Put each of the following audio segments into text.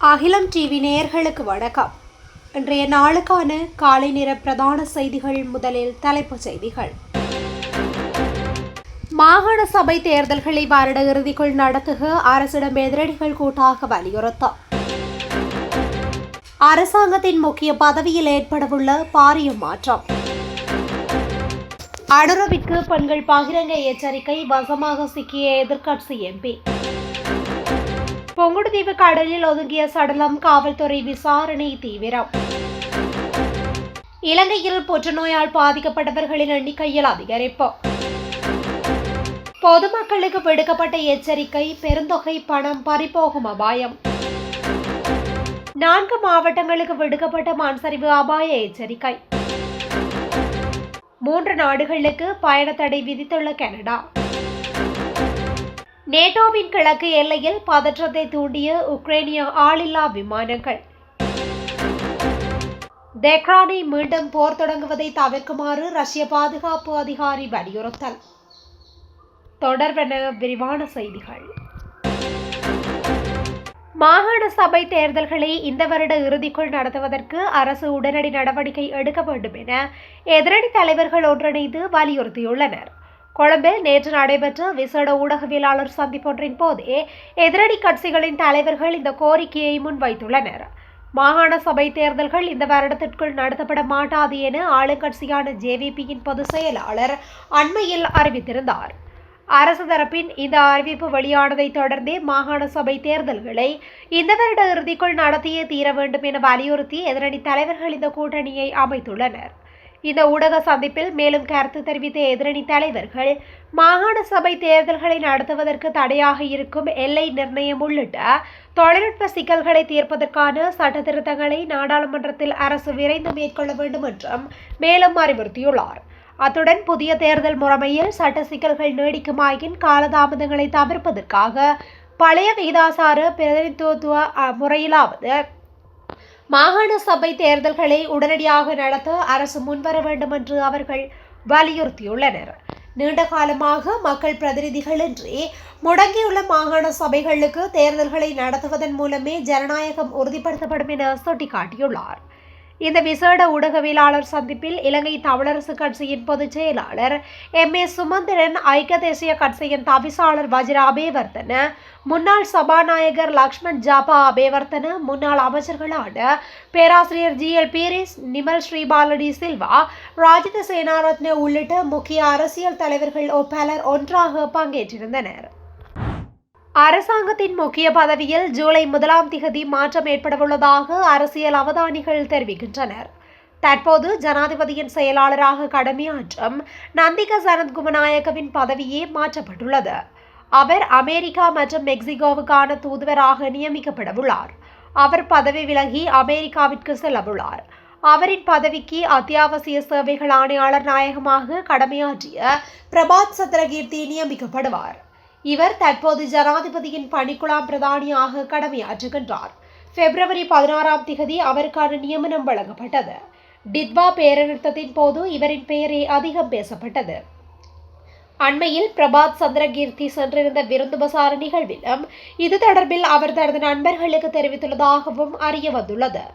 அகிலம் டிவி நேயர்களுக்கு வணக்கம். இன்றைய நாளுக்கான காலை நேர பிரதான செய்திகள். முதலில் தலைப்புச் செய்திகள். மாகாண சபை தேர்தல்களை வருட இறுதிக்குள் நடத்துக அரசிடம் எதிரணிகள் கூட்டாக வலியுறுத்தம். அரசாங்கத்தின் முக்கிய பதவியில் ஏற்படவுள்ள பாரிய மாற்றம். அனுரவிற்கு பெண்கள் பகிரங்க எச்சரிக்கை, வசமாக சிக்கிய எதிர்க்கட்சி எம்பி. பொங்குடுதீவு கடலில் ஒதுங்கிய சடலம், காவல்துறை விசாரணை தீவிரம். இலங்கையில் புற்றுநோயால் பாதிக்கப்பட்டவர்களின் எண்ணிக்கையில் அதிகரிப்பு. பொதுமக்களுக்கு விடுக்கப்பட்ட எச்சரிக்கை, பெருந்தொகை பணம் பறிபோகும் அபாயம். 4 மாவட்டங்களுக்கு விடுக்கப்பட்ட மண்சரிவு அபாய எச்சரிக்கை. 3 நாடுகளுக்கு பயண தடை விதித்துள்ள கனடா. நேட்டோவின் கிழக்கு எல்லையில் பதற்றத்தை தூண்டிய உக்ரைனிய ஆளில்லா விமானங்கள். தெஹ்ரானை மீண்டும் போர் தொடங்குவதை தவிர்க்குமாறு ரஷ்ய பாதுகாப்பு அதிகாரி வலியுறுத்தல். தொடர்பென விரிவான செய்திகள். மாகாண சபை தேர்தல்களை இந்த வருட இறுதிக்குள் நடத்துவதற்கு அரசு உடனடி நடவடிக்கை எடுக்க வேண்டும் என எதிரணி தலைவர்கள் ஒன்றிணைந்து வலியுறுத்தியுள்ளனர். கொழும்பில் நேற்று நடைபெற்ற விசேட ஊடகவியலாளர் சந்திப்பொன்றின் போதே எதிரணி கட்சிகளின் தலைவர்கள் இந்த கோரிக்கையை முன்வைத்துள்ளனர். மாகாண சபை தேர்தல்கள் இந்த வருடத்திற்குள் நடத்தப்பட மாட்டாது என ஆளுங்கட்சியான ஜேவிபியின் பொதுச் செயலாளர் அண்மையில் அறிவித்திருந்தார். அரசு தரப்பின் இந்த அறிவிப்பு வெளியானதை தொடர்ந்தே மாகாண சபை தேர்தல்களை இந்த வருட இறுதிக்குள் நடத்தியே தீர வேண்டும் என வலியுறுத்தி எதிரணி தலைவர்கள் இந்த கூட்டணியை அமைத்துள்ளனர். இந்த ஊடக சந்திப்பில் மேலும் கருத்து தெரிவித்த எதிரணி தலைவர்கள், மாகாண சபை தேர்தல்களை நடத்துவதற்கு தடையாக இருக்கும் எல்லை நிர்ணயம் உள்ளிட்ட தொழில்நுட்ப சிக்கல்களை தீர்ப்பதற்கான சட்ட திருத்தங்களை நாடாளுமன்றத்தில் அரசு விரைந்து மேற்கொள்ள வேண்டும் என்றும் மேலும் அறிவுறுத்தியுள்ளார். அத்துடன் புதிய தேர்தல் முறைமையில் சட்ட சிக்கல்கள் நீடிக்குமாயின் காலதாமதங்களை தவிர்ப்பதற்காக பழைய விகிதாசார பிரதிநிதித்துவ முறையிலாவது மாகாண சபை தேர்தல்களை உடனடியாக நடத்த அரசு முன்வர வேண்டும் என்று அவர்கள் வலியுறுத்தியுள்ளனர். நீண்ட காலமாக மக்கள் பிரதிநிதிகளின்றி முடங்கியுள்ள மாகாண சபைகளுக்கு தேர்தல்களை நடத்துவதன் மூலமே ஜனநாயகம் உறுதிப்படுத்தப்படும் என சுட்டிக்காட்டியுள்ளார். இந்த விசேட ஊடகவியலாளர் சந்திப்பில் இலங்கை தமிழரசு கட்சியின் பொதுச் செயலாளர் எம்.ஏ. சுமந்திரன், ஐக்கிய தேசிய கட்சியின் தவிசாளர் வஜிர அபேவர்த்தன, முன்னாள் சபாநாயகர் லக்ஷ்மண் ஜாபா அபேவர்த்தன, முன்னாள் அமைச்சர்களான பேராசிரியர் ஜி.எல். பீரிஸ், நிமல் ஸ்ரீபாலடி சில்வா, ராஜித சேனாரத்ன உள்ளிட்ட முக்கிய அரசியல் தலைவர்கள் பலர் ஒன்றாக பங்கேற்றிருந்தனர். அரசாங்கத்தின் முக்கிய பதவியில் ஜூலை 1 மாற்றம் ஏற்படவுள்ளதாக அரசியல் அவதானிகள் தெரிவிக்கின்றனர். தற்போது ஜனாதிபதியின் செயலாளராக கடமையாற்றும் நந்திக சனத்குமநாயக்கவின் பதவியே மாற்றப்பட்டுள்ளது. அவர் அமெரிக்கா மற்றும் மெக்சிகோவுக்கான தூதுவராக நியமிக்கப்படவுள்ளார். அவர் பதவி விலகி அமெரிக்காவிற்கு செல்லவுள்ளார். அவரின் பதவிக்கு அத்தியாவசிய சேவைகள் ஆணையாளர் நாயகமாக கடமையாற்றிய பிரபாத் சத்ரகீர்த்தி நியமிக்கப்படுவார். இவர் தற்போது ஜனாதிபதியின் பணிக்குழாம் பிரதானியாக கடமையாற்றுகின்றார். பிப்ரவரி 16 அவருக்கான நியமனம் வழங்கப்பட்டது. டிட்வா பேரநிறுத்தத்தின் போது இவரின் பெயரே அதிகம் பேசப்பட்டது. அண்மையில் பிரபாத் சந்திரகீர்த்தி சென்றிருந்த விருந்துபசார நிகழ்விலும் இது தொடர்பில் அவர் தனது நண்பர்களுக்கு தெரிவித்துள்ளதாகவும் அறிய வந்துள்ளது.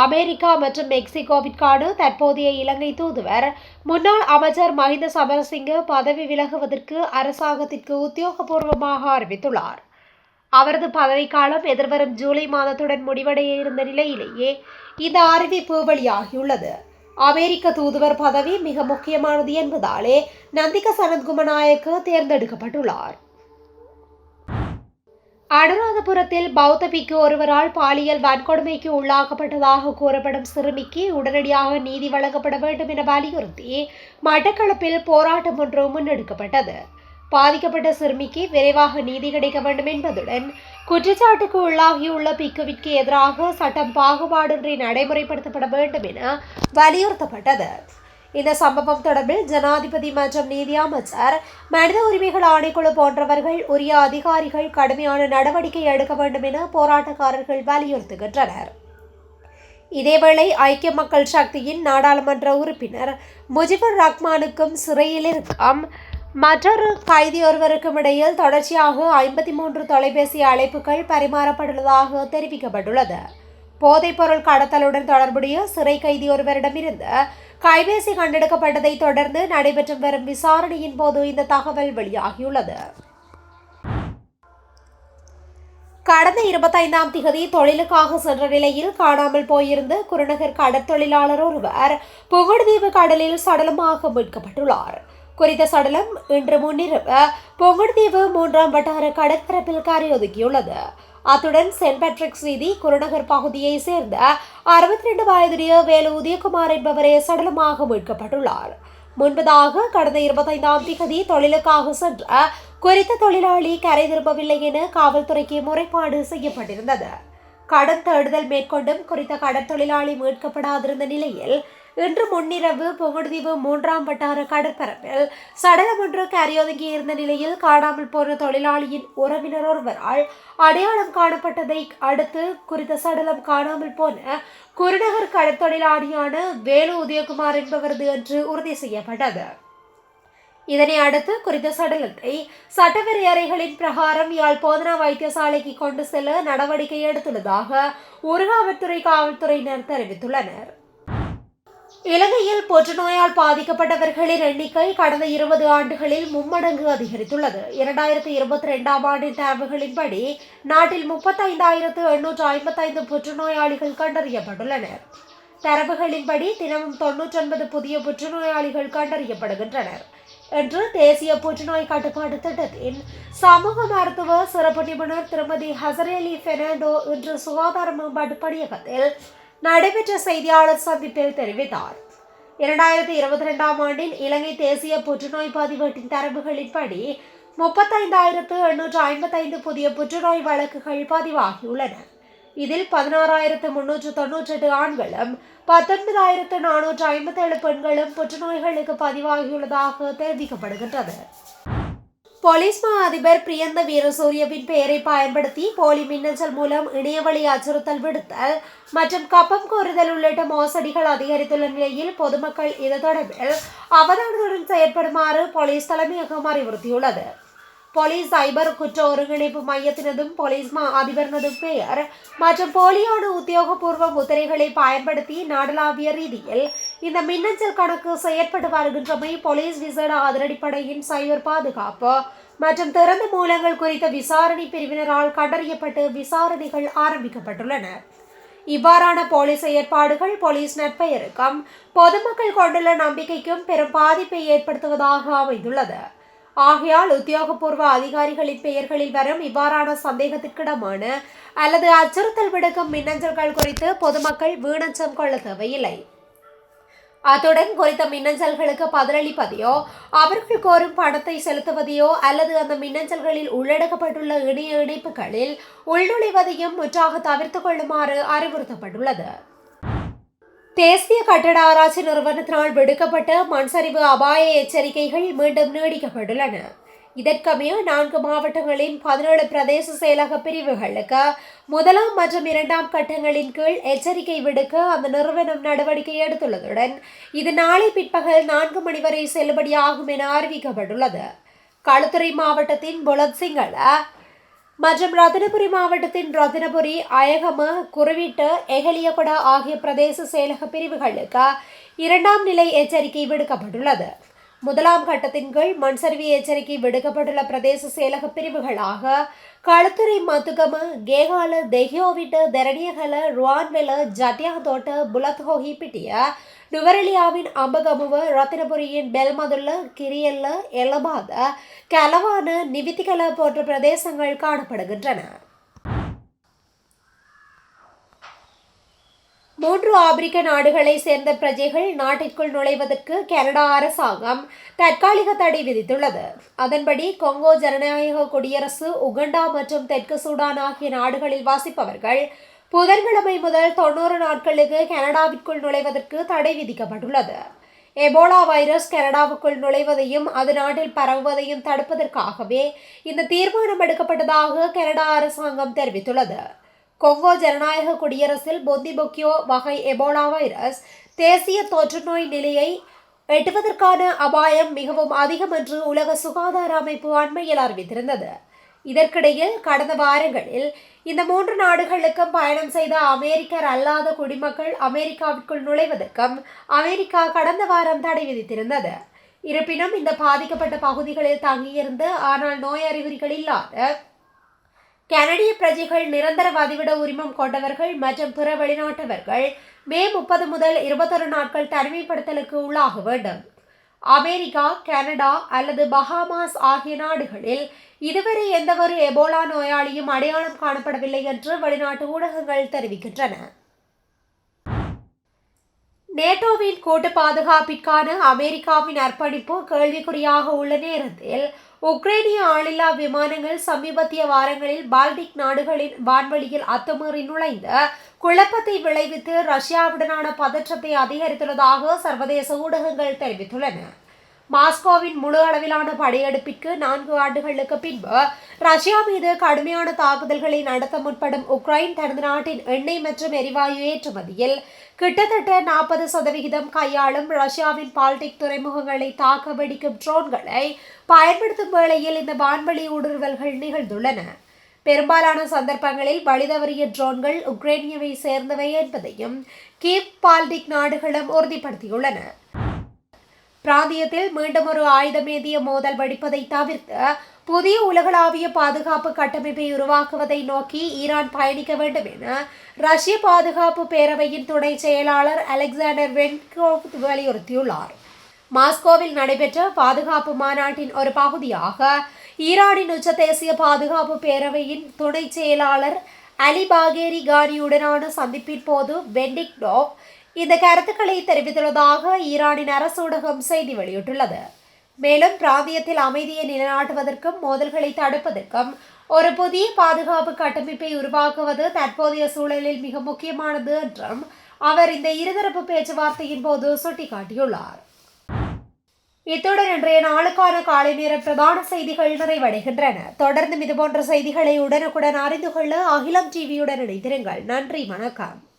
அமெரிக்கா மற்றும் மெக்சிகோவிற்கான தற்போதைய இலங்கை தூதுவர் முன்னாள் அமைச்சர் மஹிந்த சமரசிங்க பதவி விலகுவதற்கு அரசாங்கத்திற்கு உத்தியோகபூர்வமாக அறிவித்துள்ளார். அவரது பதவிக்காலம் எதிர்வரும் ஜூலை மாதத்துடன் முடிவடைய இருந்த நிலையிலேயே இந்த அறிவிப்பு வெளியாகியுள்ளது. அமெரிக்க தூதுவர் பதவி மிக முக்கியமானது என்பதாலே நந்திக சனத்குமநாயக்க தேர்ந்தெடுக்கப்பட்டுள்ளார். அனுராதபுரத்தில் பௌத்த பிக்கு ஒருவரால் பாலியல் வன்கொடுமைக்கு உள்ளாக்கப்பட்டதாக கூறப்படும் சிறுமிக்கு உடனடியாக நீதி வழங்கப்பட வேண்டும் என வலியுறுத்தி மட்டக்களப்பில் போராட்டம் ஒன்று முன்னெடுக்கப்பட்டது. பாதிக்கப்பட்ட சிறுமிக்கு விரைவாக நீதி கிடைக்க வேண்டும் என்பதுடன் குற்றச்சாட்டுக்கு உள்ளாகியுள்ள பிக்குவிற்கு எதிராக சட்டம் பாகுபாடின்றி நடைமுறைப்படுத்தப்பட வேண்டும் என வலியுறுத்தப்பட்டது. இந்த சம்பவம் தொடர்பில் ஜனாதிபதி மற்றும் நீதி அமைச்சர், மனித உரிமைகள் ஆணைக்குழு போன்றவர்கள், உரிய அதிகாரிகள் கடுமையான நடவடிக்கை எடுக்க வேண்டும் என போராட்டக்காரர்கள் வலியுறுத்துகின்றனர். இதேவேளை ஐக்கிய மக்கள் சக்தியின் நாடாளுமன்ற உறுப்பினர் முஜிபுர் ரஹ்மானுக்கும் சிறையில் இருக்கும் மற்றொரு கைதி ஒருவருக்கும் இடையில் தொடர்ச்சியாக 53 தொலைபேசி அழைப்புகள் பரிமாறப்பட்டுள்ளதாக தெரிவிக்கப்பட்டுள்ளது. போதைப்பொருள் கடத்தலுடன் தொடர்புடைய சிறை கைதி ஒருவரிடமிருந்து கைபேசி கண்டெடுக்கப்பட்டதை தொடர்ந்து நடைபெற்று வரும் விசாரணையின் போது இந்த தகவல் வெளியாகியுள்ளது. கடந்த 25ஆம் திகதி தொழிலுக்காக சென்ற நிலையில் காணாமல் போயிருந்த குருநகர் கடற்தொழிலாளர் ஒருவர் புங்குடுதீவு கடலில் சடலமாக மீட்கப்பட்டுள்ளார். குறித்த சடலம் இன்று முன்னிரவு புங்குடுதீவு 3ஆம் வட்டார கடற்பரப்பில் கரையொதுக்கியுள்ளது. அத்துடன் சென்ட் பேட்ரிக்ஸ் வீதி குருநகர் பகுதியை சேர்ந்த 62 வயதுடைய வேலு உதயகுமார் என்பவரே சடலமாக மீட்கப்பட்டுள்ளார். முன்பதாக கடந்த 25ஆம் திகதி தொழிலுக்காக சென்ற குறித்த தொழிலாளி கரை திரும்பவில்லை என காவல்துறைக்கு முறைப்பாடு செய்யப்பட்டிருந்தது. கடன் தேடுதல் மேற்கொண்டும் குறித்த கடற்தொழிலாளி மீட்கப்படாதிருந்த நிலையில் இன்று முன்னிரவு புங்குடுதீவு 3ஆம் வட்டார கடற்பரப்பில் சடலம் ஒன்று கரையொதுங்கியிருந்த நிலையில் காணாமல் போன தொழிலாளியின் உறவினர் ஒருவரால் அடையாளம் காணப்பட்டதை அடுத்து குறித்த சடலம் காணாமல் போன குருநகர் கடற்தொழிலாளியான வேலு உதயகுமார் என்பவரது என்று உறுதி செய்யப்பட்டது. இதனை அடுத்து குறித்த சடலத்தை சட்டவரையறைகளின் பிரகாரம் யாழ் போதனா வைத்தியசாலைக்கு கொண்டு செல்ல நடவடிக்கை எடுத்துள்ளதாக ஊர்காவல்துறை காவல்துறையினர் தெரிவித்துள்ளனர். இலங்கையில் புற்றுநோயால் பாதிக்கப்பட்டவர்களின் எண்ணிக்கை கடந்த 20 ஆண்டுகளில் மும்மடங்கு அதிகரித்துள்ளது. 2022ஆம் ஆண்டின் தரவுகளின்படி நாட்டில் 35,855 புற்றுநோயாளிகள் கண்டறியப்பட்டுள்ளனர். தரவுகளின்படி தினமும் 99 புதிய புற்றுநோயாளிகள் கண்டறியப்படுகின்றனர் என்று தேசிய புற்றுநோய் கட்டுப்பாட்டு திட்டத்தின் சமூக மருத்துவ சிறப்பு நிபுணர் திருமதி ஹசரேலி பெர்னாண்டோ இன்று சுகாதார மேம்பாட்டு பணியகத்தில் நடைபெற்ற செய்தியாளர் சந்திப்பில் தெரிவித்தார். 2022ஆம் ஆண்டின் இலங்கை தேசிய புற்றுநோய் பதிவேட்டின் தரவுகளின்படி 35,855 புதிய புற்றுநோய் வழக்குகள் பதிவாகியுள்ளன. இதில் 16,398 ஆண்களும் 19,457 பெண்களும் புற்றுநோய்களுக்கு பதிவாகியுள்ளதாக தெரிவிக்கப்படுகின்றது. போலீஸ் மா அதிபர் பிரியந்த வீரசூரியவின் பெயரை பயன்படுத்தி போலி மின்னஞ்சல் மூலம் இணையவழி அச்சுறுத்தல் விடுத்தல் மற்றும் கப்பம் கோருதல் உள்ளிட்ட மோசடிகள் அதிகரித்துள்ள நிலையில் பொதுமக்கள் இது தொடர்பில் அவதானத்துடன் செயற்படுமாறு போலீஸ் தலைமையகம் அறிவுறுத்தியுள்ளது. போலீஸ் சைபர் குற்ற ஒருங்கிணைப்பு மையத்தினதும் போலீஸ் மா அதிபரினதும் பெயர் மற்றும் போலியான உத்தியோகபூர்வ முத்திரைகளை பயன்படுத்தி நாடளாவிய ரீதியில் இந்த மின்னஞ்சல் கணக்கு செயற்பட்டு வருகின்றமை போலீஸ் விசேட அதிரடிப்படையின் சைபர் பாதுகாப்பு மற்றும் திறந்த மூலங்கள் குறித்த விசாரணை பிரிவினரால் கண்டறியப்பட்டு விசாரணைகள் ஆரம்பிக்கப்பட்டுள்ளன. இவ்வாறான போலீஸ் செயற்பாடுகள் போலீஸ் நற்பெயருக்கும் பொதுமக்கள் கொண்டுள்ள நம்பிக்கைக்கும் பெரும் பாதிப்பை ஏற்படுத்துவதாக அமைந்துள்ளது. ஆகையால் உத்தியோகபூர்வ அதிகாரிகளின் பெயர்களில் வரும் இவ்வாறான சந்தேகத்திற்கிடமான அல்லது அச்சுறுத்தல் விடுக்கும் மின்னஞ்சல்கள் குறித்து பொதுமக்கள் வீணச்சம் கொள்ள தேவையில்லை. அத்துடன் குறித்த மின்னஞ்சல்களுக்கு பதிலளிப்பதையோ அவர்கள் கோரும் பணத்தை செலுத்துவதையோ அல்லது அந்த மின்னஞ்சல்களில் உள்ளடக்கப்பட்டுள்ள இணைய இணைப்புகளில் உள்நுழைவதையும் முற்றாக தவிர்த்துக் கொள்ளுமாறு அறிவுறுத்தப்பட்டுள்ளது. தேசிய கட்டட ஆராய்ச்சி நிறுவனத்தினால் விடுக்கப்பட்ட மண்சரிவு அபாய எச்சரிக்கைகள் மீண்டும் நீடிக்கப்பட்டுள்ளன. இதற்கமைய 4 மாவட்டங்களின் 17 பிரதேச செயலக பிரிவுகளுக்கு 1 மற்றும் 2 கட்டங்களின் கீழ் எச்சரிக்கை விடுக்க அந்த நிறுவனம் நடவடிக்கை எடுத்துள்ளதுடன் இது நாளை பிற்பகல் 4 மணி வரை செல்லுபடியாகும் என அறிவிக்கப்பட்டுள்ளது. களுத்துறை மாவட்டத்தின் புலத்சிங்கள மற்றும் ரத்தினபுரி மாவட்டத்தின் ரத்தினபுரி, அயகம, குருவிட்டு, எகலியகொட ஆகிய பிரதேச செயலக பிரிவுகளுக்கு 2ஆம் நிலை எச்சரிக்கை விடுக்கப்பட்டுள்ளது. 1ஆம் கட்டத்தின் கீழ் மண்சரிவு எச்சரிக்கை விடுக்கப்பட்டுள்ள பிரதேச செயலக பிரிவுகளாக களுத்துறை, மத்துகம, கேகால, தெஹியோவிட்டு, தெரணியகல, ருவான்வெல, ஜட்டியாந்தோட்ட, புலத்ஹோஹி பிட்டிய, நுவரெலியாவின் அம்பகமுவ, ரத்தினபுரியின் பெல்மதுல்ல, கிரியல்ல, எல்லபாத, கலவான, நிவித்திகல போன்ற பிரதேசங்கள் காணப்படுகின்றன. 3 ஆப்பிரிக்க நாடுகளை சேர்ந்த பிரஜைகள் நாட்டிற்குள் நுழைவதற்கு கனடா அரசாங்கம் தற்காலிக தடை விதித்துள்ளது. அதன்படி கொங்கோ ஜனநாயக குடியரசு, உகண்டா மற்றும் தெற்கு சூடான் ஆகிய நாடுகளில் வாசிப்பவர்கள் புதன்கிழமை முதல் 90 நாட்களுக்கு கனடாவிற்குள் நுழைவதற்கு தடை விதிக்கப்பட்டுள்ளது. எபோலா வைரஸ் கனடாவுக்குள் நுழைவதையும் அது நாட்டில் பரவுவதையும் தடுப்பதற்காகவே இந்த தீர்மானம் எடுக்கப்பட்டதாக கனடா அரசாங்கம் தெரிவித்துள்ளது. கொங்கோ ஜனநாயக குடியரசில் பொந்திபொக்கியோ வகை எபோலா வைரஸ் தேசிய தொற்றுநோய் நிலையை எட்டுவதற்கான அபாயம் மிகவும் அதிகம் என்று உலக சுகாதார அமைப்பு அண்மையில் அறிவித்திருந்தது. இதற்கிடையில் கடந்த வாரங்களில் இந்த 3 நாடுகளுக்கும் பயணம் செய்த அமெரிக்கர் அல்லாத குடிமக்கள் அமெரிக்காவிற்குள் நுழைவதற்கும் அமெரிக்கா கடந்த வாரம் தடை விதித்திருந்தது. இருப்பினும் இந்த பாதிக்கப்பட்ட பகுதிகளில் தங்கியிருந்து ஆனால் நோய் அறிகுறிகள் இல்லாத கனடிய பிரஜைகள், நிரந்தர வதிவிட உரிமம் கொண்டவர்கள் மற்றும் பிற வெளிநாட்டவர்கள் மே 30 முதல் 21 நாட்கள் தனிமைப்படுத்தலுக்கு உள்ளாக வேண்டும். அமெரிக்கா, கனடா அல்லது பஹாமாஸ் ஆகிய நாடுகளில் இதுவரை எந்தவொரு எபோலா நோயாளியும் அடையாளம் காணப்படவில்லை என்று வெளிநாட்டு ஊடகங்கள் தெரிவிக்கின்றன. நேட்டோவின் கூட்டு பாதுகாப்பிற்கான அமெரிக்காவின் அர்ப்பணிப்பு கேள்விக்குறியாக உள்ள நேரத்தில் உக்ரைனிய ஆளில்லா விமானங்கள் சமீபத்திய வாரங்களில் பால்டிக் நாடுகளின் வான்வெளியில் அத்துமீறி நுழைந்து குழப்பத்தை விளைவித்து ரஷ்யாவுடனான பதற்றத்தை அதிகரித்துள்ளதாக சர்வதேச ஊடகங்கள் தெரிவித்துள்ளன. மாஸ்கோவின் முழு அளவிலான படையெடுப்பிற்கு 4 ஆண்டுகளுக்கு பின்பு ரஷ்யா மீது கடுமையான தாக்குதல்களை நடத்த முற்படும் உக்ரைன் தனது நாட்டின் எண்ணெய் மற்றும் எரிவாயு ஏற்றுமதியில் கிட்டத்தட்ட 40% கையாளும் ரஷ்யாவின் பால்டிக் துறைமுகங்களை தாக்க வெடிக்கும் ட்ரோன்களை பயன்படுத்தும் வேளையில் இந்த வான்வெளி ஊடுருவல்கள் நிகழ்ந்துள்ளன. பெரும்பாலான சந்தர்ப்பங்களில் வழிதவறிய ட்ரோன்கள் உக்ரைனியவை சேர்ந்தவை என்பதையும் கீவ், பால்டிக் நாடுகளும் உறுதிப்படுத்தியுள்ளன. பிராந்தியத்தில் மீண்டும் ஒரு ஆயுதமேந்திய மோதல் வெடிப்பதை தவிர்த்து புதிய உலகளாவிய பாதுகாப்பு கட்டமைப்பை உருவாக்குவதை நோக்கி ஈரான் பயணிக்க வேண்டும் என ரஷ்ய பாதுகாப்பு பேரவையின் துணை செயலாளர் அலெக்சாண்டர் வென்கோவ் வலியுறுத்தியுள்ளார். மாஸ்கோவில் நடைபெற்ற பாதுகாப்பு மாநாட்டின் ஒரு பகுதியாக ஈரானின் உச்ச தேசிய பாதுகாப்பு பேரவையின் துணை செயலாளர் அலி பாகேரி கானியுடனான சந்திப்பின் போது வென்டிக்டோவ் இந்த கருத்துக்களை தெரிவித்துள்ளதாக ஈரானின் அரசு ஊடகம் செய்தி வெளியிட்டுள்ளது. மேலும் பிராந்தியத்தில் அமைதியை நிலைநாட்டுவதற்கும் மோதல்களை தடுப்பதற்கும் ஒரு புதிய பாதுகாப்பு கட்டமைப்பை உருவாக்குவது தற்போதைய சூழலில் மிக முக்கியமானது என்றும் அவர் இந்த இருதரப்பு பேச்சுவார்த்தையின் போது சுட்டிக்காட்டியுள்ளார். இத்துடன் இன்றைய நாளுக்கான காலை நேர பிரதான செய்திகள் நிறைவடைகின்றன. தொடர்ந்து இதுபோன்ற செய்திகளை உடனுக்குடன் அறிந்து கொள்ள அகிலம் டிவியுடன் இணைந்திருங்கள். நன்றி, வணக்கம்.